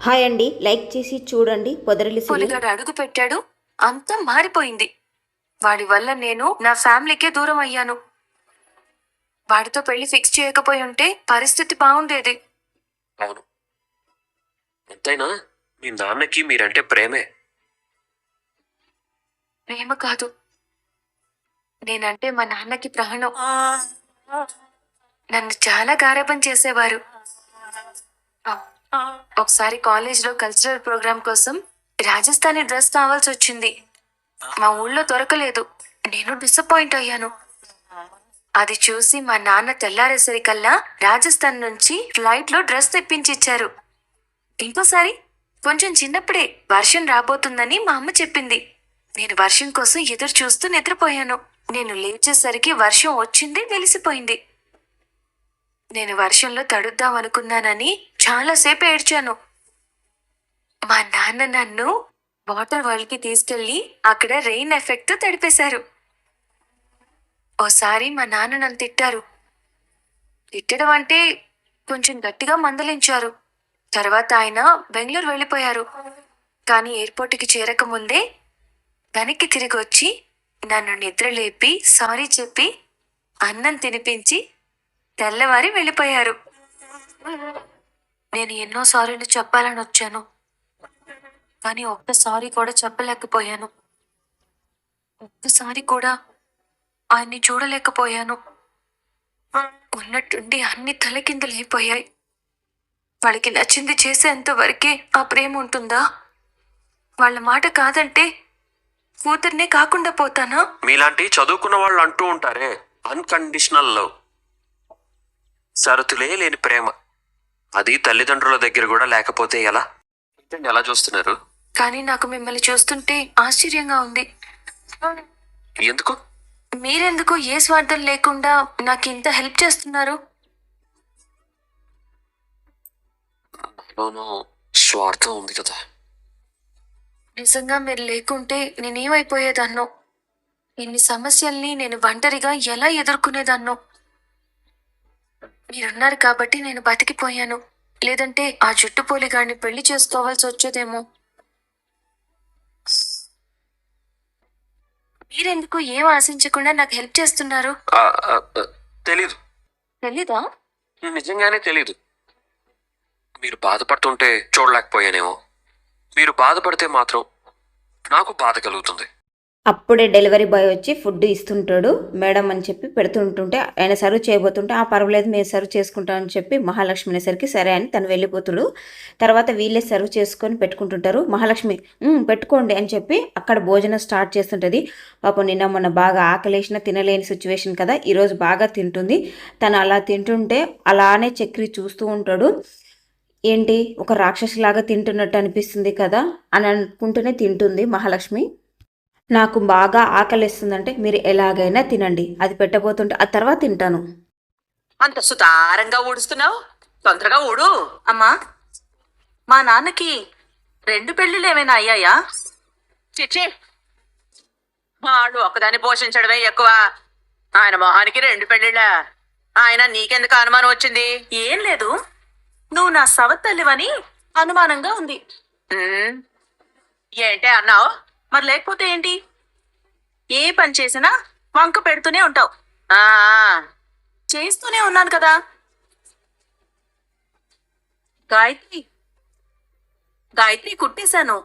Hi అండి, like చేసి చూడండి. పొదరిల్లు సీరియల్. పులిగాడు అడుగు పెట్టాడు, అంతా మారిపోయింది. వాడి వల్ల నేను నా ఫ్యామిలీకే దూరం అయ్యాను. వాడితో పెళ్లి ఫిక్స్ చేయకపోయి ఉంటే పరిస్థితి బాగుండేది. అవును, ఎంతైనా మీ నాన్నకి మీరంటే ప్రేమే. ప్రేమ కాదు, నేనంటే మా నాన్నకి ప్రాణం. నన్ను చాలా గారాబం చేసేవారు. ఒకసారి కాలేజ్లో కల్చరల్ ప్రోగ్రామ్ కోసం రాజస్థానీ డ్రెస్ కావాల్సి వచ్చింది. మా ఊళ్ళో దొరకలేదు. నేను డిసప్పాయింట్ అయ్యాను. అది చూసి మా నాన్న తెల్లారేసరికల్లా రాజస్థాన్ నుంచి ఫ్లైట్లో డ్రెస్ తెప్పించిచ్చారు. ఇంకోసారి కొంచెం చిన్నప్పుడే వర్షం రాబోతుందని మా అమ్మ చెప్పింది. నేను వర్షం కోసం ఎదురు చూస్తూ నిద్రపోయాను. నేను లేచేసరికి వర్షం వచ్చింది, వెలిసిపోయింది. నేను వర్షంలో తడుద్దామనుకున్నానని చాలాసేపు ఏడ్చాను. మా నాన్న నన్ను వాటర్ వరల్డ్కి తీసుకెళ్లి అక్కడ రెయిన్ ఎఫెక్ట్ తడిపేశారు. ఓసారి మా నాన్న నన్ను తిట్టారు. తిట్టడం అంటే కొంచెం గట్టిగా మందలించారు. తర్వాత ఆయన బెంగళూరు వెళ్ళిపోయారు. కానీ ఎయిర్పోర్ట్కి చేరకముందే వెనక్కి తిరిగి వచ్చి నన్ను నిద్రలేపి సారీ చెప్పి అన్నం తినిపించి తెల్లవారి వెళ్ళిపోయారు. నేను ఎన్నో సారీలు చెప్పాలని వచ్చాను, కానీ ఒక్కసారి కూడా చెప్పలేకపోయాను. ఒక్కసారి కూడా ఆయన్ని చూడలేకపోయాను. ఉన్నట్టుండి అన్ని తలకిందులైపోయాయి. వాళ్ళకి నచ్చింది చేసేంత వరకే ఆ ప్రేమ ఉంటుందా? వాళ్ళ మాట కాదంటే కూతుర్నే కాకుండా పోతానా? మీలాంటి చదువుకున్న వాళ్ళు అంటూ ఉంటారే, అన్కండిషనల్ లవ్, షరతులే లేని ప్రేమ. అది తల్లిదండ్రుల దగ్గర కూడా లేకపోతే ఎలా? ఏంటండి ఎలా చూస్తున్నారు? కానీ నాకు మిమ్మల్ని చూస్తుంటే ఆశ్చర్యంగా ఉంది. ఎందుకు? మీరెందుకు ఏ స్వార్థం లేకుండా నాకు ఇంత హెల్ప్ చేస్తున్నారు? నాలోనూ స్వార్థం ఉంది కదా. నిజంగా మీరు లేకుంటే నేనేమైపోయేదాన్నో. ఇన్ని సమస్యల్ని నేను ఒంటరిగా ఎలా ఎదుర్కొనేదాన్నో. మీరున్నారు కాబట్టి నేను బతికిపోయాను. లేదంటే ఆ జుట్టుపోలిగాడిని పెళ్లి చేసుకోవాల్సి వచ్చేదేమో. మీరెందుకు ఏం ఆశించకుండా నాకు హెల్ప్ చేస్తున్నారు? తెలీదు. తెలీదా? నిజంగానే తెలీదు. మీరు బాధపడుతుంటే చూడలేకపోయానేమో. మీరు బాధపడితే మాత్రం నాకు బాధ కలుగుతుంది. అప్పుడే డెలివరీ బాయ్ వచ్చి ఫుడ్ ఇస్తుంటాడు. మేడం అని చెప్పి పెడుతుంటుంటే ఆయన సర్వ్ చేయబోతుంటే పర్వాలేదు మేము సర్వ్ చేసుకుంటామని చెప్పి మహాలక్ష్మి అనేసరికి సరే అని తను వెళ్ళిపోతాడు. తర్వాత వీళ్ళే సర్వ్ చేసుకొని పెట్టుకుంటుంటారు. మహాలక్ష్మి పెట్టుకోండి అని చెప్పి అక్కడ భోజనం స్టార్ట్ చేస్తుంటుంది. పాపం నిన్న మొన్న బాగా ఆకలేసిన తినలేని సిచ్యువేషన్ కదా, ఈరోజు బాగా తింటుంది. తను అలా తింటుంటే అలానే చక్రి చూస్తూ ఉంటాడు. ఏంటి ఒక రాక్షసిలాగా తింటున్నట్టు అనిపిస్తుంది కదా అని అనుకుంటూనే తింటుంది మహాలక్ష్మి. నాకు బాగా ఆకలిస్తుందంటే మీరు ఎలాగైనా తినండి, అది పెట్టబోతుంటే ఆ తర్వాత తింటాను. అంత సుతారంగా ఊడుస్తున్నావు, తొందరగా ఊడు. అమ్మా, మా నాన్నకి 2 పెళ్లిళ్ళు ఏమైనా అయ్యాయా? చిచ్చి, వాడు ఒకదాన్ని పోషించడమే ఎక్కువ. ఆయన మొహానికి 2 పెళ్లిళ్ళా? ఆయన నీకెందుకు అనుమానం వచ్చింది? ఏం లేదు, నువ్వు నా సవతల్లివని అనుమానంగా ఉంది. ఏంటే అన్నావు? మరి లేకపోతే ఏంటి? ఏ పని చేసినా వంక పెడుతూనే ఉంటావు. చేస్తూనే ఉన్నాను కదా. గాయత్రి, గాయత్రి కుట్టేశాను.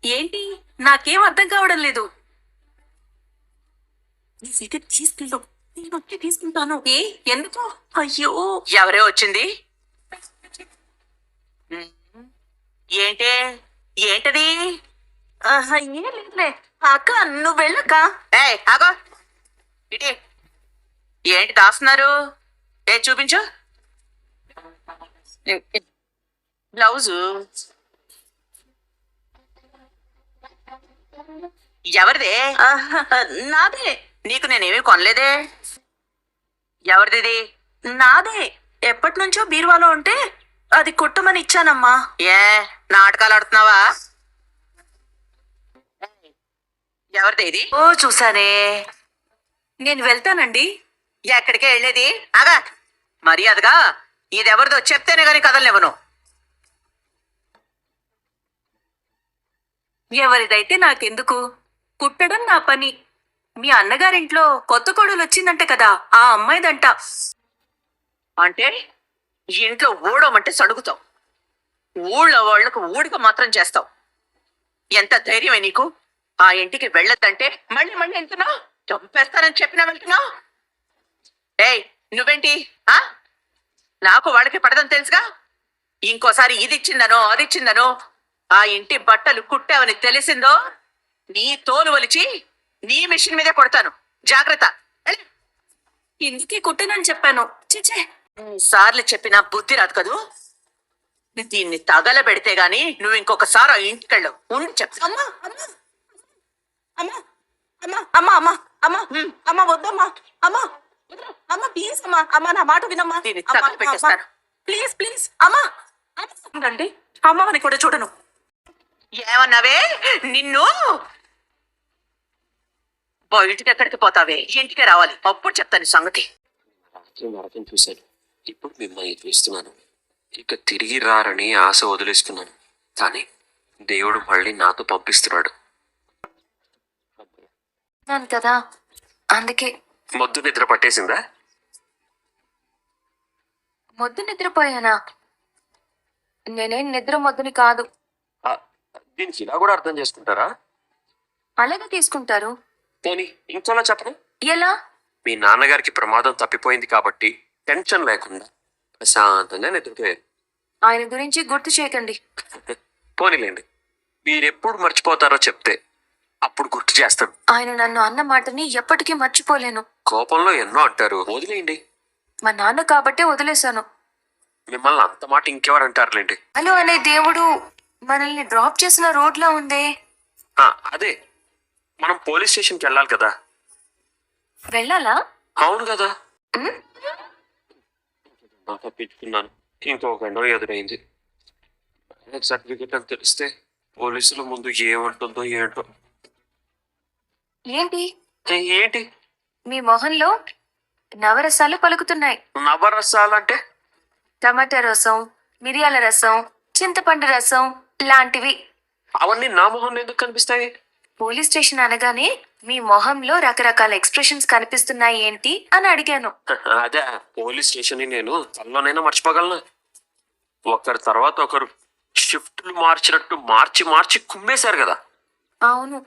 ఏంటి నాకేం అర్థం కావడం లేదు. తీసుకుంటాను. ఏ ఎందుకు? అయ్యో, ఎవరే వచ్చింది? ఏంటే, ఏంటది? ఏం లేదులే అక్క, నువ్వు వెళ్ళక్క. ఆగో, ఇటీ ఏంటి దాస్తున్నారు? చూపించు. బ్లౌజు ఎవరిదే? నాదే. నీకు నేనేమీ కొనలేదే. ఎవరిది? నాదే. ఎప్పటి నుంచో బీరువాలో ఉంటే అది కుట్టమని ఇచ్చానమ్మా. ఏ నాటకాలు ఆడుతున్నావా? ఎవరిది ఇది? ఓ చూసానే. నేను వెళ్తానండి. ఎక్కడికే వెళ్ళేది? ఆగా, మర్యాదగా ఇదెవరిదో చెప్తేనే గాని కదలనివ్వను. ఎవరిదైతే నాకెందుకు? కుట్టడం నా పని. మీ అన్నగారింట్లో కొత్త కోడలు వచ్చిందంట కదా, ఆ అమ్మాయిదంట. అంటే ఇంట్లో ఊడమంటే సడుగుతావు, ఊళ్ళో వాళ్లకు ఊడిక మాత్రం చేస్తావు. ఎంత ధైర్యమే నీకు? ఆ ఇంటికి వెళ్ళొద్దంటే మళ్ళీ మళ్ళీ వెళ్తున్నావు? చంపేస్తానని చెప్పినా వెళ్తున్నావు? ఏయ్, నువ్వేంటి? నాకు వాళ్ళకి పడదని తెలుసుగా. ఇంకోసారి ఇది ఇచ్చిందనో అది ఇచ్చిందనో ఆ ఇంటి బట్టలు కుట్టావని తెలిసిందో నీ తోలు వలిచి నీ మిషన్ మీదే కొడతాను. జాగ్రత్త. ఇందుకే కుట్టనని చెప్పాను. చిచే, సార్లు చెప్పినా బుద్ధి రాదు కదూ. దీన్ని తగలబెడితే గాని నువ్వు ఇంకొకసారి ఆ ఇంటికెళ్ళవు. ఉండి చెప్తా. అమ్మా అమ్మా అమ్మా అమ్మా అమ్మా అమ్మా అమ్మా అమ్మా వద్దమ్మా అమ్మా అమ్మా ప్లీజ్ అమ్మా అమ్మా నా మాట వినమ్మా. దీన్ని తగలబెట్టేస్తాను. ప్లీజ్ ప్లీజ్ అమ్మా అండి. అమ్మని కూడా చూడను. ఏమన్నావే? నిన్ను బయటికి ఎక్కడికి పోతావే? ఇంటికే రావాలి, అప్పుడు చెప్తాను ఈ సంగతి. రాత్రి నరకం చూశాను, ఇప్పుడు మిమ్మల్ని చూస్తున్నాను. ఇక తిరిగి రారని ఆశ వదిలేసుకున్నాను, కానీ దేవుడు మళ్ళీ నాతో పంపిస్తున్నాడు. నాను కదా, అందుకే మొద్దు నిద్ర పట్టేసిందా? మొద్దు నిద్రపోయానా? నేనేం నిద్ర మొద్దుని కాదు. ఆ, దీనికి ఇలా కూడా అర్థం చేసుకుంటారా? అలాగే తీసుకుంటారు. పోనీ ఇంకోలా చెప్పను. ఎలా? మీ నాన్నగారికి ప్రమాదం తప్పిపోయింది కాబట్టి టెన్షన్ లేకుండా ప్రశాంతంగా నిద్రపోయారు. ఆయన గురించి గుర్తు చేయకండి. పోనీలేండి, మీరెప్పుడు మర్చిపోతారో చెప్తే అప్పుడు గుర్తు చేస్తాను. ఆయన నన్ను అన్న మాటని ఎప్పటికీ మర్చిపోలేను. కోపంలో ఎన్నో అంటారు, వదిలేయండి. మా నాన్న కాబట్టే వదిలేశాను. మిమ్మల్ని అంత మాట ఇంకెవరు అంటారులేండి. హలో అనే దేవుడు మనల్ని డ్రాప్ చేసిన రోడ్లా ఉందే. అదే, మనం పోలీస్ స్టేషన్కి వెళ్ళాలి కదా. వెళ్ళాలా? అవును కదా. ఉమ్, తప్పించుకున్నాను, ఇంకో గండం ఎదురైంది. సర్టిఫికెట్ అని తెలిస్తే పోలీసుల ముందు ఏమంటుందో ఏంటో. ఏంటి? ఏంటి? మీ మొహంలో నవరసాలు పలుకుతున్నాయి. నవరసాలంటే? టమాటా రసం, మిరియాల రసం, చింతపండు రసం లాంటివి. అవన్నీ నా మొహంలో ఎందుకు కనిపిస్తాయి? పోలీస్ స్టేషన్ అనగానే మీ మొహంలో రకరకాల ఎక్స్ప్రెషన్స్ కనిపిస్తున్నాయి ఏంటి అని అడిగాను. అదే, పోలీస్ స్టేషన్ నేను తనలోనైనా మర్చిపోగలను. ఒకరి తర్వాత ఒకరు షిఫ్ట్లు మార్చినట్టు మార్చి మార్చి కుమ్మేశారు కదా. అవును,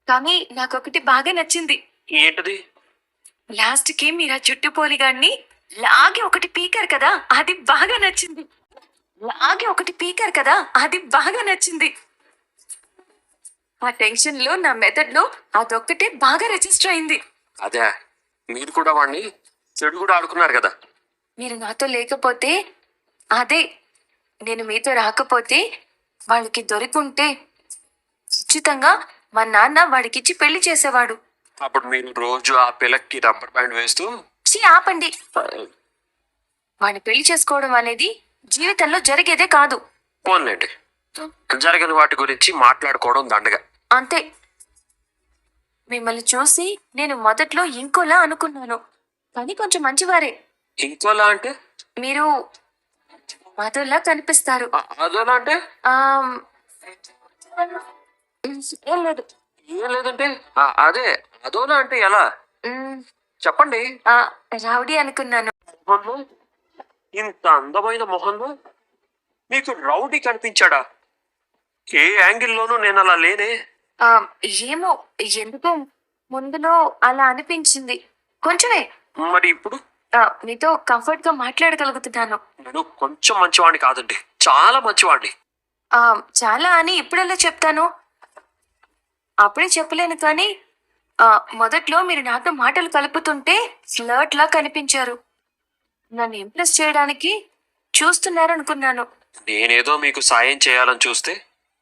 కానీ నాకొకటి బాగా నచ్చింది. ఏంటది? లాస్ట్ కి మీరు ఆ జుట్టు పోలిగాన్ని లాగి ఒకటి పీకారు కదా, అది బాగా నచ్చింది. లాగి ఒకటి పీకారు కదా, అది బాగా నచ్చింది. ఆ టెన్షన్ లో నా మెథడ్ లో అదొక్కటే బాగా రిజిస్టర్ అయింది. అదే, మీరు కూడా వాడిని చెడు కూడా ఆడుకున్నారు కదా. మీరు నాతో లేకపోతే, అదే నేను మీతో రాకపోతే వాళ్ళకి దొరికుంటే ఖచ్చితంగా మా నాన్న వాడికిచ్చి పెళ్లి చేసేవాడు. అప్పుడు మీరు రోజు ఆ పిల్లకి రబ్బర్ బ్యాండ్ వేస్తూ ఆపండి. వాడిని పెళ్లి చేసుకోవడం అనేది జీవితంలో జరిగేదే కాదు. పోన్లేండి, జరిగిన వాటి గురించి మాట్లాడుకోవడం దండగా. అంతే. మిమ్మల్ని చూసి నేను మొదట్లో ఇంకోలా అనుకున్నాను, కానీ కొంచెం మంచివారే. ఇంకోలా అంటే? మీరు మధులా కనిపిస్తారు. అదోలా అంటే? ఏం లేదు. ఏం లేదంటే? అదే, అదోలా అంటే ఎలా మ్, చెప్పండి. రౌడీ అనుకున్నాను. మొహంలో, ఇంత అందమైన మొహంలో మీకు రౌడీ కనిపించాడా? ఏ యాంగిల్లోనూ నేను అలా లేనే. ఏమో, ఎందుకో ముందులో అలా అనిపించింది కొంచెమే. మరి ఇప్పుడు? మీతో కంఫర్ట్ గా మాట్లాడగలుగుతున్నాను. నేను కొంచెం మంచివాడిని కాదండి, చాలా మంచివాడిని. చాలా అని ఇప్పుడెలా చెప్తాను? అప్పుడే చెప్పలేను, కానీ మొదట్లో మీరు నాతో మాటలు కలుపుతుంటే ఫ్లర్ట్ లా కనిపించారు. నన్ను ఇంప్రెస్ చేయడానికి చూస్తున్నారు అనుకున్నాను. నేనేదో మీకు సాయం చేయాలని చూస్తే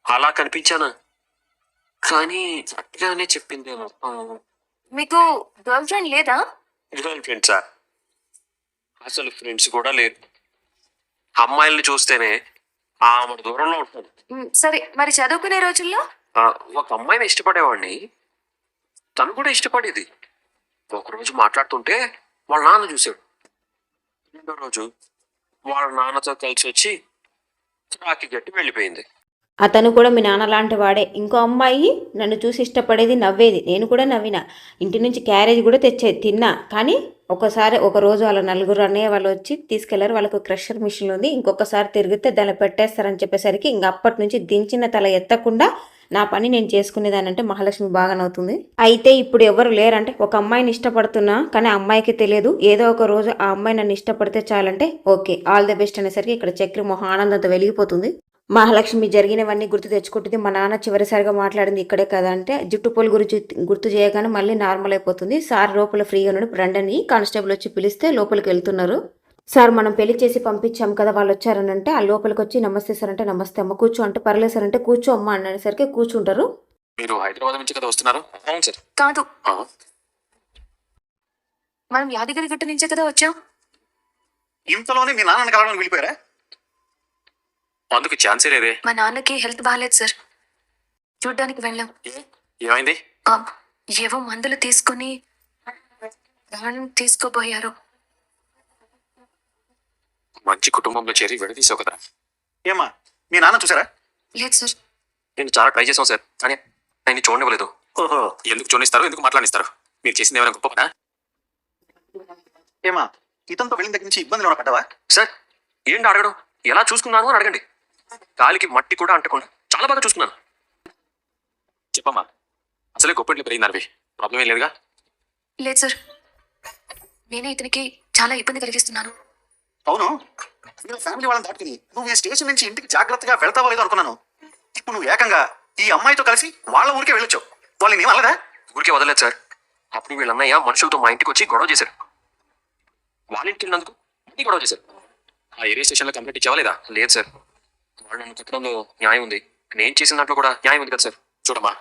అలా కనిపించానా? కానీ అట్లానే చెప్పిందేమో. మీకు గర్ల్ ఫ్రెండ్ లేదా? గర్ల్ ఫ్రెండ్సా? అసలు ఫ్రెండ్స్ కూడా లేరు. అమ్మాయిల్ని చూస్తేనే ఆమె దూరంలో ఉంటాను. సరే, మరి చదువుకునే రోజుల్లో? ఒక అమ్మాయిని ఇష్టపడేవాడిని, తను కూడా ఇష్టపడేది. ఒకరోజు మాట్లాడుతుంటే వాళ్ళ నాన్న చూశాడు. రెండో రోజు వాళ్ళ నాన్నతో కలిసి వచ్చి రాఖీ గట్టి వెళ్ళిపోయింది. అతను కూడా మీ నాన్న లాంటి వాడే. ఇంకో అమ్మాయి నన్ను చూసి ఇష్టపడేది, నవ్వేది, నేను కూడా నవ్విన, ఇంటి నుంచి క్యారేజ్ కూడా తెచ్చేది, తిన్నా. కానీ ఒక రోజు వాళ్ళ నలుగురు అన్నయ్య వాళ్ళు వచ్చి తీసుకెళ్లారు. వాళ్ళకు క్రషర్ మిషన్ ఉంది, ఇంకొకసారి తిరిగితే దాన్ని పెట్టేస్తారని చెప్పేసరికి ఇంక అప్పటి నుంచి దించిన తల ఎత్తకుండా నా పని నేను చేసుకునేదానంటే మహాలక్ష్మి బాగా నవ్వుతుంది. అయితే ఇప్పుడు ఎవరు లేరంటే ఒక అమ్మాయిని ఇష్టపడుతున్నా, కానీ ఆ అమ్మాయికి తెలియదు. ఏదో ఒక రోజు ఆ అమ్మాయి నన్ను ఇష్టపడితే చాలంటే ఓకే ఆల్ ది బెస్ట్ అనేసరికి ఇక్కడ చక్రి మొహం ఆనందంతో వెలిగిపోతుంది. మహాలక్ష్మి జరిగినవన్నీ గుర్తు తెచ్చుకుంటుంది. మా నాన్న చివరిసారిగా మాట్లాడింది ఇక్కడే కదా అంటే జుట్టు పోలు గురించి గుర్తు చేయగానే మళ్ళీ నార్మల్ అయిపోతుంది. సార్ లోపల ఫ్రీగా ఉన్నాడు. రండని కానిస్టేబుల్ వచ్చి పిలిస్తే లోపలికి వెళ్తున్నారు. సార్ మనం పెళ్లి చేసి పంపించాం కదా, వాళ్ళు వచ్చారని అంటే ఆ లోపలికి వచ్చి నమస్తే సార్ అంటే నమస్తే అమ్మ, కూర్చో అంటే పర్లేదు సార్ అంటే కూర్చో అమ్మ అనేసరికి కూర్చుంటారు. మీరు హైదరాబాద్ నుంచి కదా వస్తున్నారు? అవును సార్. కాదు, మనం యాదగిరి గుట్ట నుంచే కదా వచ్చాం. ఇంతలోనే మీ నాన్నని కలవడానికి వెళ్ళిపోయారా? అందుకు ఛాన్సే లేదే. మా నాన్నకి హెల్త్ బాగాలేదు సార్, చూడ్డానికి వెళ్ళాం. ఏమైంది? ఏవో మందులు తీసుకుని ప్రాణం తీసుకోబోయారు. మంచి కుటుంబంలో చేరి విడదీసావు కదా. ఏమ్మా మీ నాన్న చూసారా? లేదు సార్. నేను చాలా ట్రై చేసాం సార్, కానీ ఆయన చూడనివ్వలేదు. ఓహో, ఎందుకు చూడనిస్తారు, ఎందుకు మాట్లాడిస్తారు? మీరు చేసింది ఏమైనా గొప్ప పనా? ఏమా ఇతనితో వెళ్ళిన దగ్గర నుంచి ఇబ్బందులు ఏమైనా పడ్డావా? సార్ ఏంటి అడగడం? ఎలా చూసుకున్నాను అని అడగండి. కాలికి మట్టి కూడా అంటకుండా చాలా బాగా చూసుకున్నాను. చెప్పమ్మా, అసలే గొప్పట్లు పెరిగింది, ప్రాబ్లం ఏం లేదుగా? లేదు సార్, నేనే ఇతనికి చాలా ఇబ్బంది కలిగిస్తున్నాను. అవును, మీరు ఫ్యామిలీ వాళ్ళని దాటుకుని నువ్వు ఈ స్టేషన్ నుంచి ఇంటికి జాగ్రత్తగా వెళ్తావో లేదో అనుకున్నాను. ఇప్పుడు నువ్వు ఏకంగా ఈ అమ్మాయితో కలిసి వాళ్ళ ఊరికే వెళ్ళొచ్చు. వాళ్ళని ఏం అలదా? ఊరికే వదలేదు సార్. అప్పుడు వీళ్ళ అన్నయ్య మనుషులతో మా ఇంటికి వచ్చి గొడవ చేశారు. వాళ్ళ ఇంటికి వెళ్ళినందుకు మళ్ళీ గొడవ చేశారు. ఆ ఏరియా స్టేషన్లో కంప్లైంట్ ఇచ్చావా లేదా? లేదు సార్. వాళ్ళు నన్ను కుట్టడంలో న్యాయం ఉంది, నేను చేసిన దాంట్లో కూడా న్యాయం ఉంది కదా సార్. చూడమ్మా,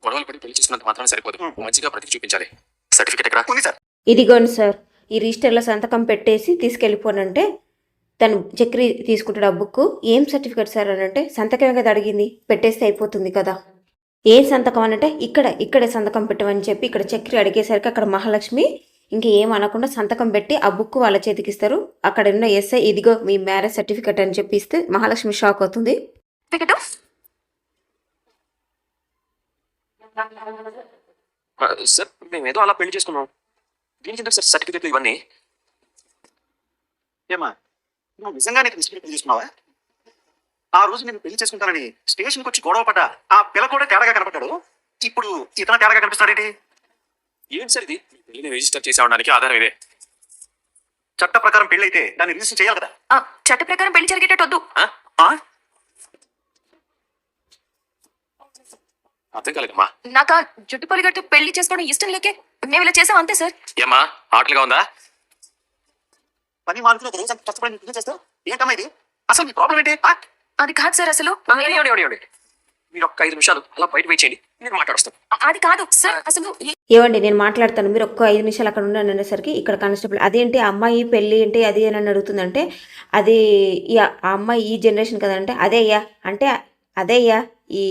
గొడవలు పడి పెళ్లి చేసుకున్నంత మాత్రం సరిపోదు, మంచిగా బ్రతికి చూపించాలి. సర్టిఫికేట్ ఎక్కడ ఉంది సార్? ఇదిగోండి సార్, ఈ రిజిస్టర్లో సంతకం పెట్టేసి తీసుకెళ్ళిపోనంటే తను చక్రి తీసుకుంటాడు ఆ బుక్. ఏం సర్టిఫికేట్ సార్ అని అంటే సంతకమే కదా అడిగింది, పెట్టేస్తే అయిపోతుంది కదా. ఏం సంతకం అనంటే ఇక్కడే సంతకం పెట్టమని చెప్పి ఇక్కడ చక్రి అడిగేసరికి అక్కడ మహాలక్ష్మి ఇంకేం అనకుండా సంతకం పెట్టి ఆ బుక్ వాళ్ళ చేతికిస్తారు. అక్కడ ఉన్న ఎస్ఐ ఇదిగో మీ మ్యారేజ్ సర్టిఫికేట్ అని చెప్పి ఇస్తే మహాలక్ష్మి షాక్ అవుతుంది. సార్ మేమేదో అలా పెళ్లి చేసుకున్నాం, దీనికి ఎందుకు సార్ సర్టిఫికేట్లు ఇవన్నీ? ఏమా నువ్వు నిజంగా నీకు ఇష్టం పెళ్లి చేసుకున్నావా? ఆ రోజు నేను పెళ్లి చేసుకుంటానని స్టేషన్కి వచ్చి గొడవ పడ్డా ఆ పిల్ల కూడా తేడాగా కనపడ్డాడు. ఇప్పుడు ఇతను తేడాగా కనిపిస్తాడేంటి? ఏంటి సార్ ఇది? పెళ్లిని రిజిస్టర్ చేసి అవడానికి ఆధారం ఇదే. చట్ట ప్రకారం పెళ్లి అయితే దాన్ని రిజిస్టర్ చేయాలి కదా. చట్ట ప్రకారం పెళ్లి జరిగేటట్టు వద్దు. అర్థం కాలేదమ్మా. నాకు ఆ జుట్టు పొలిగట్టు పెళ్లి చేసుకోవడం ఇష్టం లేకే మేము ఇలా చేసాం అంతే సార్. ఏమ్మా ఆటలుగా ఉందా? పని మార్కులు ఒక రోజు అంత కష్టపడి నువ్వు చేస్తావు ఏంటమ్మా ఇది? అసలు మీ ప్రాబ్లం ఏంటి? అది కాదు సార్, అసలు మీరు ఒక్క 5 నిమిషాలు అలా బయట వెయిట్ చేయండి, నేను మాట్లాడొస్తాను. అది కాదు సార్, అసలు ఏవండి నేను మాట్లాడతాను, మీరు ఒక్క 5 నిమిషాలు అక్కడ ఉండండి అనేసరికి ఇక్కడ కానిస్టేబుల్ అదేంటి అమ్మాయి పెళ్ళి ఏంటి అది అని అడుగుతుందంటే అది ఆ అమ్మాయి ఈ జనరేషన్ కదంటే అదే అయ్యా అంటే అదే అయ్యా ఈ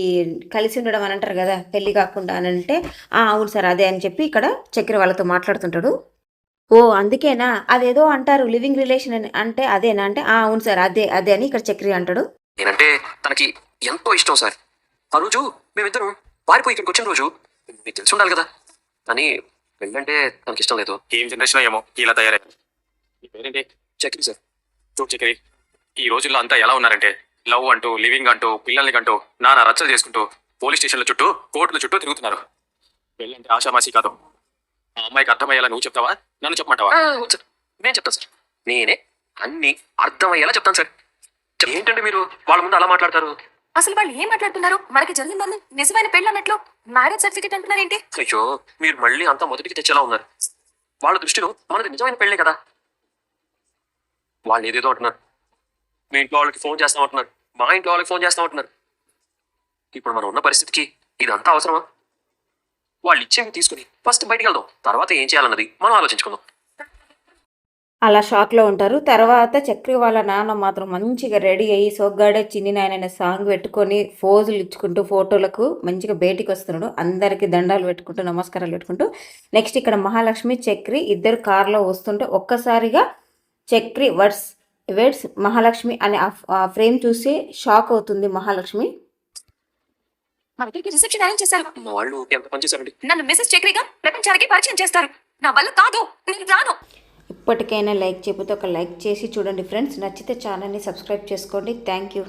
కలిసి ఉండడం అని అంటారు కదా పెళ్ళి కాకుండా అని అంటే అవును సార్ అదే అని చెప్పి ఇక్కడ చక్కెర వాళ్ళతో మాట్లాడుతుంటాడు. ఓ అందుకేనా అదేదో అంటారు లివింగ్ రిలేషన్ అని అంటే అదేనా అంటే అవును సార్ అదే అదే అని ఇక్కడ చక్రి అంటాడు. నేనంటే తనకి ఎంతో ఇష్టం సార్. ఆ రోజు మేమిద్దరం పారిపోయి ఇక్కడికి వచ్చిన రోజు మీకు తెలిసి ఉండాలి కదా, కానీ పెళ్ళంటే తనకి ఇష్టం లేదు. ఏం జనరేషన్ ఏమో ఇలా తయారయ్యారు. మీ పేరేంటి? చక్రి సార్. చూడు చక్రి, ఈ రోజుల్లో అంతా ఎలా ఉన్నారంటే లవ్ అంటూ లివింగ్ అంటూ పిల్లల్ని కంటూ నానా రచ్చలు చేసుకుంటూ పోలీస్ స్టేషన్ల చుట్టూ కోర్టుల చుట్టూ తిరుగుతున్నారు. పెళ్ళంటే ఆషామాషి కాదు. ఆ అమ్మాయికి అర్థమయ్యేలా నువ్వు చెప్తావా, నన్ను చెప్పమంటావా? నేను చెప్తాను సార్, నేనే అన్ని అర్థమయ్యేలా చెప్తాను సార్. ఏంటంటే మీరు వాళ్ళ ముందు అలా మాట్లాడతారు? అసలు వాళ్ళు ఏం మాట్లాడుతున్నారు? మనకి జరిగిందని నిజమైన పెళ్ళి అన్నట్లు మ్యారేజ్ సర్టిఫికేట్ అంటున్నారు ఏంటి? అయ్యో మీరు మళ్ళీ అంతా మొదటికి తెచ్చేలా ఉన్నారు. వాళ్ళ దృష్టిలో మనది నిజమైన పెళ్ళే కదా. వాళ్ళు ఏదేదో అంటున్నారు. మీ ఇంట్లో వాళ్ళకి ఫోన్ చేస్తాం అంటున్నారు, మా ఇంట్లో వాళ్ళకి ఫోన్ చేస్తాం అంటున్నారు. ఇప్పుడు మనం ఉన్న పరిస్థితికి ఇదంతా అవసరమా? వాళ్ళు ఇచ్చేవి తీసుకుని ఫస్ట్ బయటికి వెళ్దాం, తర్వాత ఏం చేయాలన్నది మనం ఆలోచించుకుందాం. అలా షాక్లో ఉంటారు. తర్వాత చక్రి వాళ్ళ నాన్న మాత్రం మంచిగా రెడీ అయ్యి సొగ్గాడే చిన్ని నాయన అనే సాంగ్ పెట్టుకొని ఫోజులు ఇచ్చుకుంటూ ఫోటోలకు మంచిగా బయటికి వస్తున్నాడు. అందరికీ దండాలు పెట్టుకుంటూ నమస్కారాలు పెట్టుకుంటూ. నెక్స్ట్ ఇక్కడ మహాలక్ష్మి చక్రి ఇద్దరు కార్లో వస్తుంటే ఒక్కసారిగా చక్రి వర్డ్స్ మహాలక్ష్మి అనే ఆ ఫ్రేమ్ చూసి షాక్ అవుతుంది మహాలక్ష్మి. మా దగ్గరికి రిసెప్షన్ అరేంజ్ చేశారు. మా వాళ్ళు ఎంత పని చేశారండి. నన్ను మిసెస్ చక్రిగా ప్రపంచానికి పరిచయం చేస్తారు. నా వల్ల కాదు, నేను రాను. ఇప్పటికైనా లైక్ చేయకపోతే ఒక లైక్ చేసి చూడండి ఫ్రెండ్స్. నచ్చితే ఛానల్ని సబ్స్క్రైబ్ చేసుకోండి. Thank you.